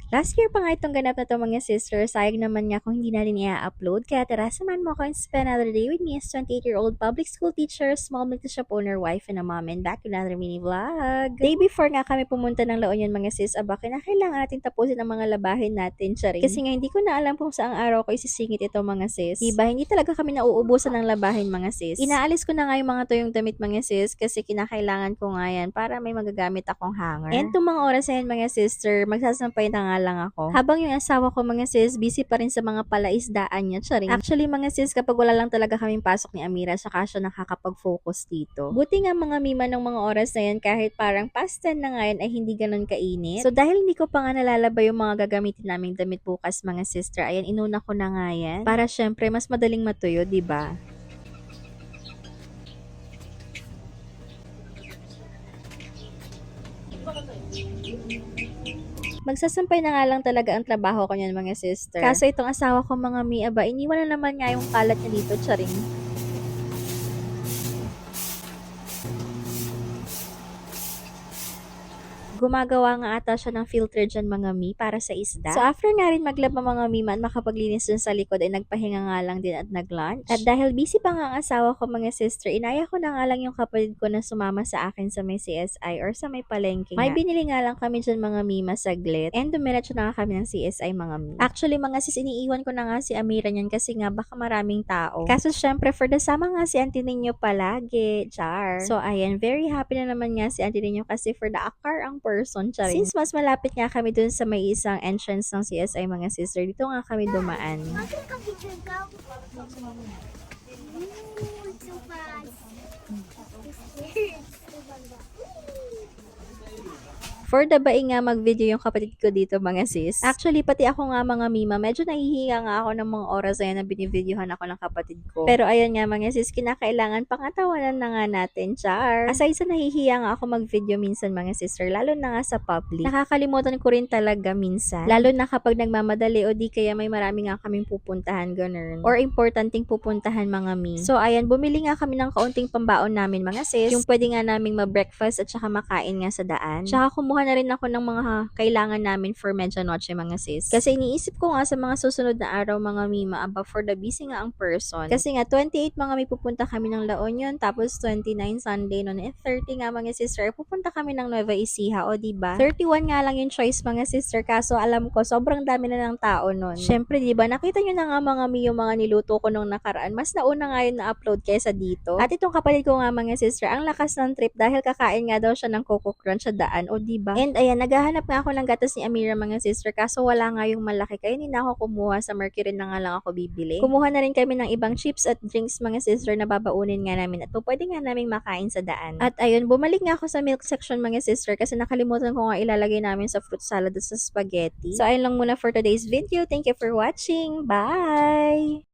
Last year pa nga itong ganap na to mga sister, sayang naman nga kung hindi natin i-upload. Kaya tara, samahan mo ako and spend another day with me as 28-year-old public school teacher, small business shop owner, wife, and a mom, and back with another mini vlog. Day before nga kami pumunta ng La Union mga sis, aba, kailangan natin tapusin ang mga labahin natin, charing. Kasi nga hindi ko na alam kung saang araw ko isisingit ito mga sis. Diba, hindi talaga kami nauubusan ng labahin mga sis. Inaalis ko na nga yung mga tuyong damit mga sis kasi kinakailangan ko nga yan para may magagamit akong hanger. And itong mga oras na yan mga sister, magsasampay na nga lang ako. Habang yung asawa ko mga sis, busy pa rin sa mga palaisdaan niya, charing. Actually mga sis, kapag wala lang talaga kaming pasok ni Amira, saka siya nakakapag-focus dito. Buti nga mga mima ng mga oras na yan, kahit parang past 10 na ngayon ay hindi ganun kainit. So dahil hindi ko pa nga nalalaba yung mga gagamitin naming damit bukas mga sister, ayan inuna ko na nga yan. Para syempre mas madaling matuyo, di ba? Magsasampay na nga lang talaga ang trabaho ko niyan mga sister. Kaso itong asawa ko mga mi, aba, iniwan na naman nga yung kalat niya dito, charing. Gumagawa nga ata siya ng filter dyan mga mi para sa isda. So after nga rin maglaba mga mi man makapaglinis dun sa likod ay nagpahinga nga lang din at nag-lunch. At dahil busy pa nga ang asawa ko mga sister, inaya ko na nga lang yung kapatid ko na sumama sa akin sa may CSI or sa may palengke nga. May binili nga lang kami dyan mga mi masaglit and dumiretso na nga kami ng CSI mga mi. Actually mga sis, iniiwan ko na nga si Amira niyan kasi nga baka maraming tao. Kaso syempre for the sama nga si Auntie Ninyo palagi, char. So ayan, very happy na naman nga si Auntie Ninyo kasi for the akar ang person, charing. Since mas malapit nga kami dun sa may isang entrance ng CSI mga sister, dito nga kami dumaan. For the baing nga mag-video yung kapatid ko dito mga sis. Actually, pati ako nga mga mima, medyo nahihiya nga ako ng mga oras na yan na binivideohan ako ng kapatid ko. Pero ayun nga mga sis, kinakailangan pangatawanan na nga natin, char. Aside sa nahihiya nga ako mag-video minsan mga sister, lalo na nga sa public. Nakakalimutan ko rin talaga minsan. Lalo na kapag nagmamadali o di kaya may marami nga kaming pupuntahan, ganun. Or importanteng pupuntahan mga mi. So ayan, bumili nga kami ng kaunting pambaon namin mga sis. Yung pwede nga naming ma-breakfast at saka makain nga sa daan. Tsaka kumuha na rin ako ng mga kailangan namin for medianoche mga sis. Kasi iniisip ko nga sa mga susunod na araw mga mima, aba for the busy nga ang person. Kasi nga 28 mga may pupunta kami ng La Union, tapos 29 Sunday noon, and 30 nga mga sister, pupunta kami ng Nueva Ecija, o diba? 31 nga lang yung choice mga sister, kaso alam ko sobrang dami na ng tao noon. Syempre diba, nakita nyo na nga mga mi yung mga niluto ko nung nakaraan, mas nauna nga yun na-upload kaysa dito. At itong kapatid ko nga mga sister, ang lakas ng trip dahil kakain nga daw siya ng Coco Crunch sa daan, o diba? And ayan, naghahanap nga ako ng gatas ni Amira mga sister, kaso wala nga yung malaki, kaya hindi na ako kumuha, sa Mercury na nga lang ako bibili. Kumuha na rin kami ng ibang chips at drinks mga sister na babaunin nga namin at pwede nga namin makain sa daan. At ayun, bumalik nga ako sa milk section mga sister kasi nakalimutan ko nga ilalagay namin sa fruit salad at sa spaghetti. So ayun lang muna for today's video. Thank you for watching. Bye!